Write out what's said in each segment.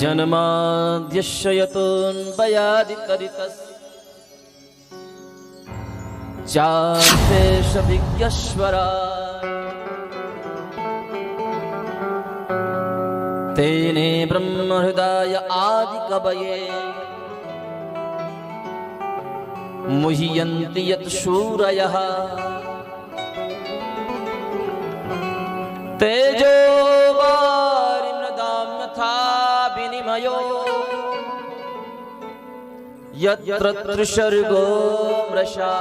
जन्माद्यस्य यतोऽन्वयादितरितस्य चार्थेष्वभिज्ञस्वराट् तेने ब्रह्महृदाय आदिकवये मुह्यन्ति यत् शूरयः तेजो वारिमृदां यथा विनिमयो यत्र त्रिसर्गो मृषा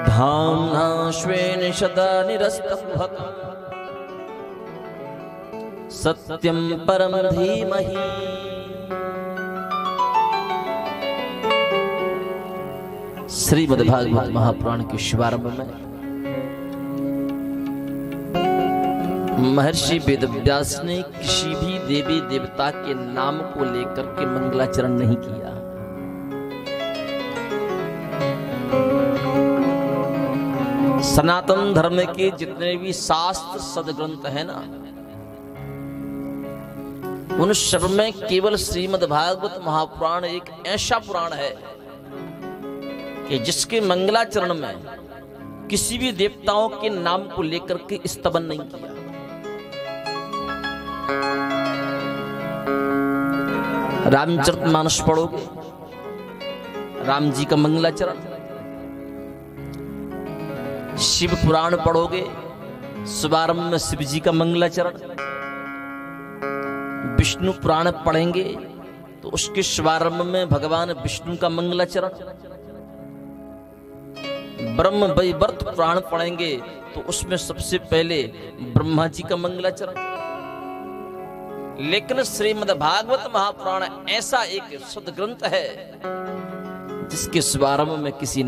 धाम्ना स्वेन सदा निरस्तकुहकम् सत्यं परम धीमहि। श्रीमद्भागवत महापुराण के शुभारंभ में महर्षि वेदव्यास ने किसी भी देवी देवता के नाम को लेकर के मंगलाचरण नहीं किया। सनातन धर्म के जितने भी शास्त्र सदग्रंथ है ना, उन सब में केवल श्रीमद्भागवत महापुराण एक ऐसा पुराण है कि जिसके मंगलाचरण में किसी भी देवताओं के नाम को लेकर के स्तवन नहीं किया। रामचरितमानस पढ़ोगे, राम जी का मंगलाचरण, शिव पुराण पढ़ोगे, शुभारंभ में शिव जी का मंगलाचरण, विष्णु पुराण पढ़ेंगे तो उसके शुभारंभ में भगवान विष्णु का मंगलाचरण, ब्रह्म वैवर्त पुराण पढ़ेंगे तो उसमें सबसे पहले ब्रह्मा जी का मंगलाचरण। लेकिन श्रीमद्भागवत महापुराण ऐसा एक शुद्ध ग्रंथ है जिसके शुभारंभ में किसी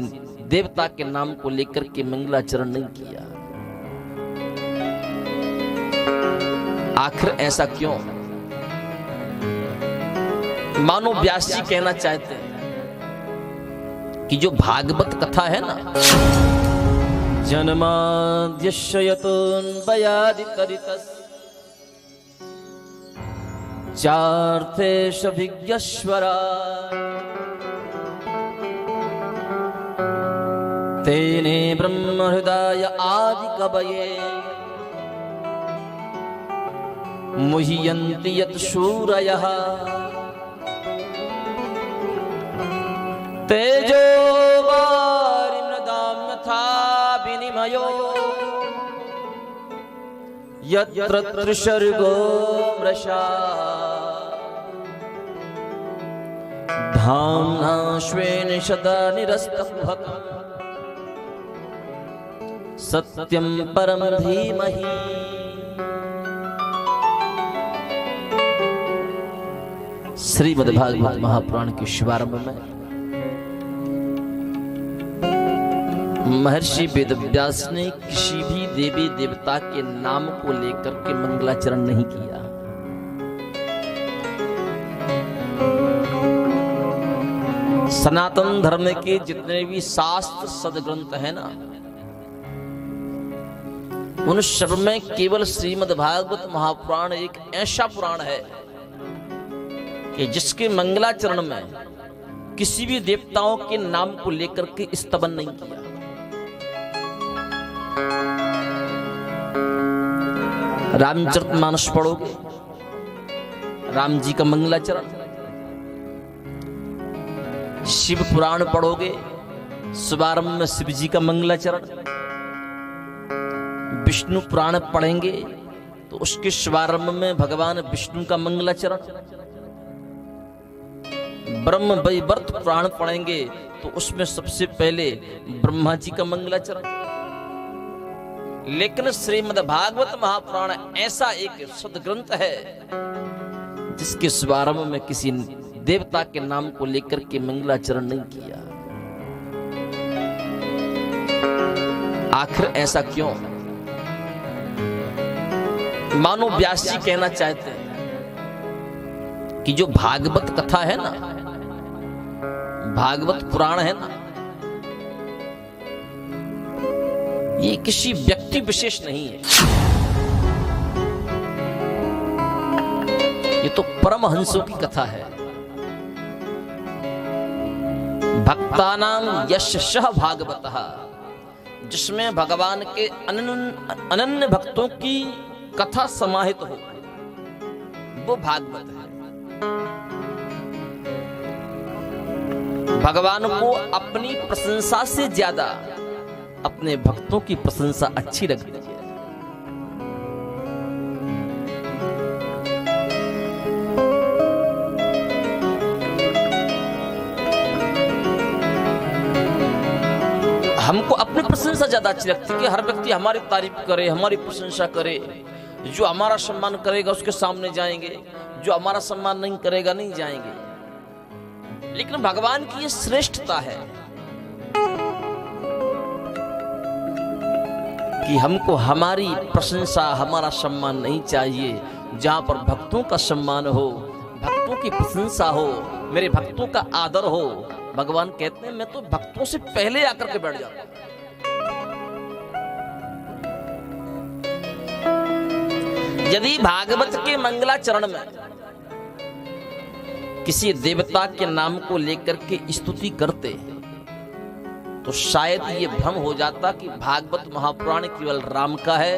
देवता के नाम को लेकर के मंगलाचरण नहीं किया। आखिर ऐसा क्यों? मानो व्यास जी कहना चाहते हैं कि जो भागवत कथा है ना, जन्माद्यस्य यतोऽन्वयादितरितस्य चार्थेष्वभिज्ञस्वराट् तेने ब्रह्महृदाय आदिकवये मुह्यन्ति यत् शूरयः तेजो वारिमृदां यथा विनिमयो यत्र त्रिसर्गो मृषा धाम्ना स्वेन सदा निरस्तकुहकम् सत्यं परम धीमहि। श्रीमद्भागवत महापुराण के शुभारंभ में महर्षि वेदव्यास ने किसी भी देवी देवता के नाम को लेकर के मंगलाचरण नहीं किया। सनातन धर्म के जितने भी शास्त्र सदग्रंथ है ना, उन सब में केवल श्रीमद्भागवत महापुराण एक ऐसा पुराण है कि जिसके मंगलाचरण में किसी भी देवताओं के नाम को लेकर के स्तवन नहीं किया। रामचरितमानस पढ़ोगे, राम जी का मंगलाचरण, शिव पुराण पढ़ोगे, शुभारंभ में शिव जी का मंगलाचरण, विष्णु पुराण पढ़ेंगे तो उसके शुभारंभ में भगवान विष्णु का मंगलाचरण, ब्रह्म वैवर्त पुराण पढ़ेंगे तो उसमें सबसे पहले ब्रह्मा जी का मंगलाचरण। लेकिन श्रीमद्भागवत महापुराण ऐसा एक शुद्ध ग्रंथ है जिसके शुभारंभ में किसी देवता के नाम को लेकर के मंगलाचरण नहीं किया। आखिर ऐसा क्यों? मानो व्यास जी कहना चाहते हैं कि जो भागवत कथा है ना, भागवत पुराण है ना, ये किसी व्यक्ति विशेष नहीं है। तो परमहंसों की कथा है। भक्तानां यशः भागवतः, जिसमें भगवान के अनन्य भक्तों की कथा समाहित हो, वो भागवत है। भगवान को अपनी प्रशंसा से ज्यादा अपने भक्तों की प्रशंसा अच्छी लगती है। हमको अपनी प्रशंसा ज्यादा अच्छी लगती है कि हर व्यक्ति हमारी तारीफ करे, हमारी प्रशंसा करे। जो हमारा सम्मान करेगा उसके सामने जाएंगे, जो हमारा सम्मान नहीं करेगा नहीं जाएंगे। लेकिन भगवान की ये श्रेष्ठता है कि हमको हमारी प्रशंसा, हमारा सम्मान नहीं चाहिए। जहां पर भक्तों का सम्मान हो, भक्तों की प्रशंसा हो, मेरे भक्तों का आदर हो, भगवान कहते हैं मैं तो भक्तों से पहले आकर के बैठ जाता हूं। यदि भागवत के मंगलाचरण में किसी देवता के नाम को लेकर के स्तुति करते तो शायद ये भ्रम हो जाता कि भागवत महापुराण केवल राम का है,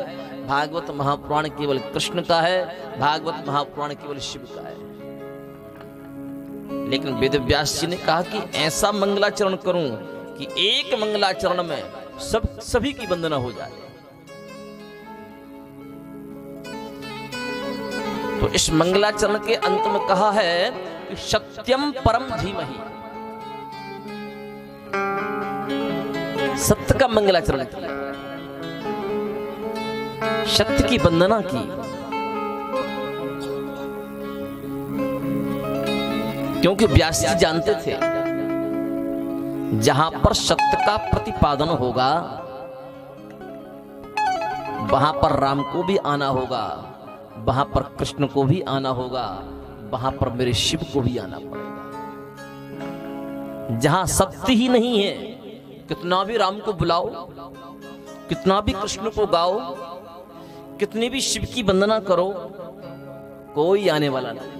भागवत महापुराण केवल कृष्ण का है, भागवत महापुराण केवल शिव का है। लेकिन वेदव्यास जी ने कहा कि ऐसा मंगलाचरण करूं कि एक मंगलाचरण में सभी की वंदना हो जाए। तो इस मंगलाचरण के अंत में कहा है कि सत्यम परम धीमहि, सत्य का मंगलाचरण किया, सत्य की वंदना की। क्योंकि व्यास जी जानते थे जहां पर सत्य का प्रतिपादन होगा वहां पर राम को भी आना होगा, वहां पर कृष्ण को भी आना होगा, वहां पर मेरे शिव को भी आना पड़ेगा। जहां सत्य ही नहीं है, कितना भी राम को बुलाओ, कितना भी कृष्ण को गाओ, कितनी भी शिव की वंदना करो, कोई आने वाला नहीं।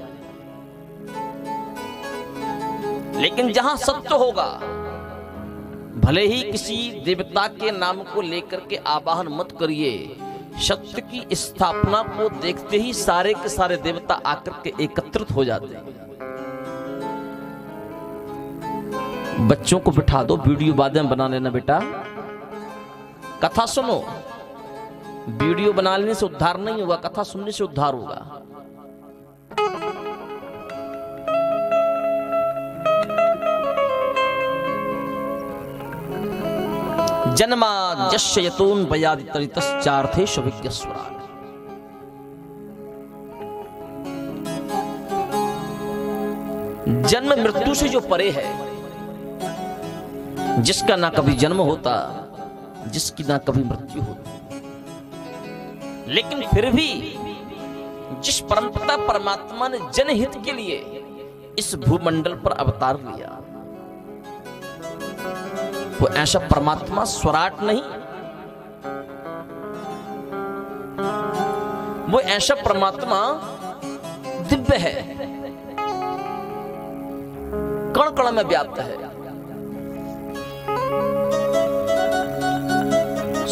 लेकिन जहां सत्य होगा, भले ही किसी देवता के नाम को लेकर के आवाहन मत करिए, सत्य की स्थापना को देखते ही सारे के सारे देवता आकर के एकत्रित हो जाते हैं। बच्चों को बिठा दो, वीडियो बाद में बना लेना बेटा, कथा सुनो। वीडियो बना लेने से उद्धार नहीं होगा, कथा सुनने से उद्धार होगा। जन्मा जस्य यतून वयादि तरितश्चार्थे शविज्ञस्वराट। जन्म मृत्यु से जो परे है, जिसका ना कभी जन्म होता, जिसकी ना कभी मृत्यु होती, लेकिन फिर भी जिस परमपिता परमात्मा ने जनहित के लिए इस भूमंडल पर अवतार लिया, वो ऐसा परमात्मा स्वराट नहीं, वो ऐसा परमात्मा दिव्य है, कण कण में व्याप्त है।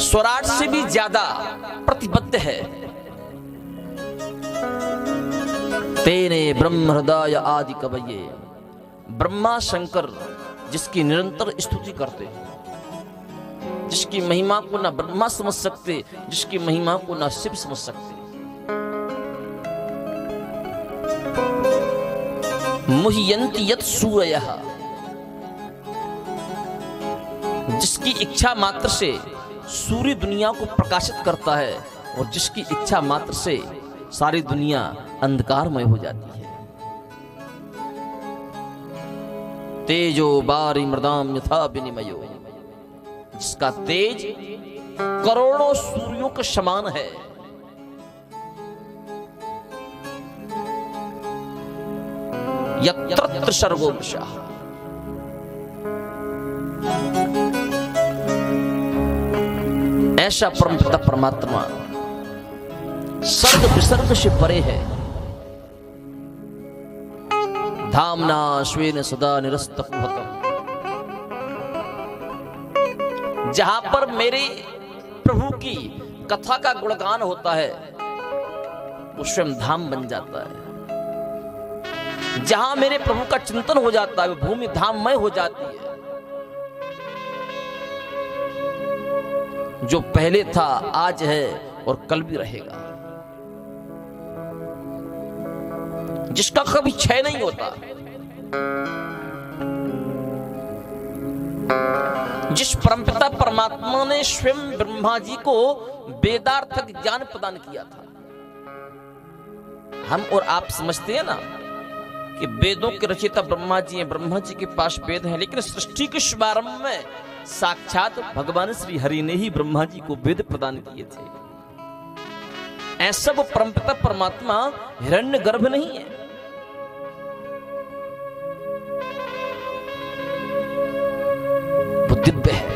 स्वराट से भी ज्यादा प्रतिबद्ध है। तेने ब्रह्म हृदय आदि कवये, ब्रह्मा शंकर जिसकी निरंतर स्तुति करते हैं, जिसकी महिमा को ना ब्रह्मा समझ सकते, जिसकी महिमा को ना शिव समझ सकते। मुह्यन्ति यत् सूरयः, जिसकी इच्छा मात्र से सूर्य दुनिया को प्रकाशित करता है और जिसकी इच्छा मात्र से सारी दुनिया अंधकारमय हो जाती है। तेजो बारी मृदाम यथा विनिमयो, जिसका तेज करोड़ों सूर्यों के समान है। यत्र सर्गो वृषः, ऐसा परमपिता परमात्मा सर्ग विसर्ग से परे है। धामना श्वेन सदा निरस्तकुहकम्। जहां पर मेरे प्रभु की कथा का गुणगान होता है वो स्वयं धाम बन जाता है। जहां मेरे प्रभु का चिंतन हो जाता है वो भूमि धाममय हो जाती है। जो पहले था आज है और कल भी रहेगा, जिसका कभी क्षय नहीं होता, जिस परमपिता परमात्मा ने स्वयं ब्रह्मा जी को वेदार्थक ज्ञान प्रदान किया था। हम और आप समझते हैं ना कि वेदों के रचयिता ब्रह्मा जी हैं, ब्रह्मा जी के पास वेद हैं, लेकिन सृष्टि के शुभारंभ में साक्षात भगवान श्री हरि ने ही ब्रह्मा जी को वेद प्रदान किए थे। ऐसा वो परमपिता परमात्मा हिरण्यगर्भ नहीं है। वो दिव्य है,